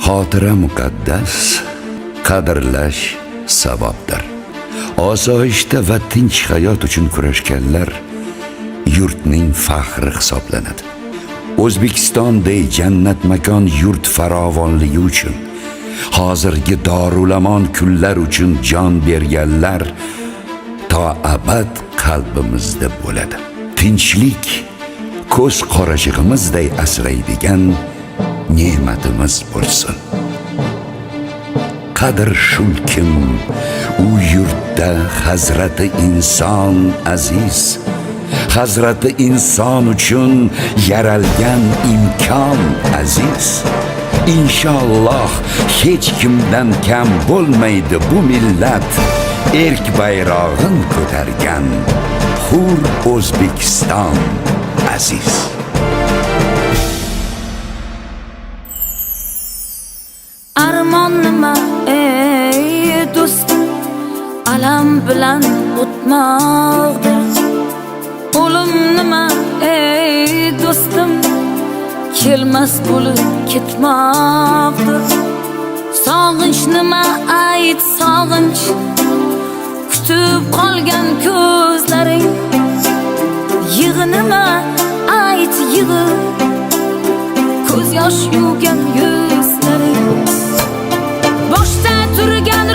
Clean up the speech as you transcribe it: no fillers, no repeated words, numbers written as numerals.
Xotira muqaddas, qadrlash savobdir. Osoyishta va tinch hayot uchun kurashganlar yurtning faxri hisoblanadi. O'zbekistondek jannat makon yurt farovonligi uchun, hozirgi dorulamon kunlar uchun jon berganlar to abad qalbimizda bo'ladi. Tinchlik ko'z qorachig'imizday asraydigan ne'matimiz bo'lsin. Qadr shulkim, u yurtda Hazrati inson aziz, Hazrati inson uchun yaralgan imkon aziz. Inshaalloh hech kimdan kam bo'lmaydi bu millat, erk bayrog'in ko'targan hur O'zbekiston aziz. Armon nima ey do'stim, alam bilan o'tmoqdir. O'lim nima ey do'stim, kelmas bo'lib ketmoqdir. Sog'inch nima ayt sog'inch, kutib qolgan ko'zlaring. Yig'i nima ayt yig'i, ko'z yosh yuvgan yuzlaring. Boshda turgan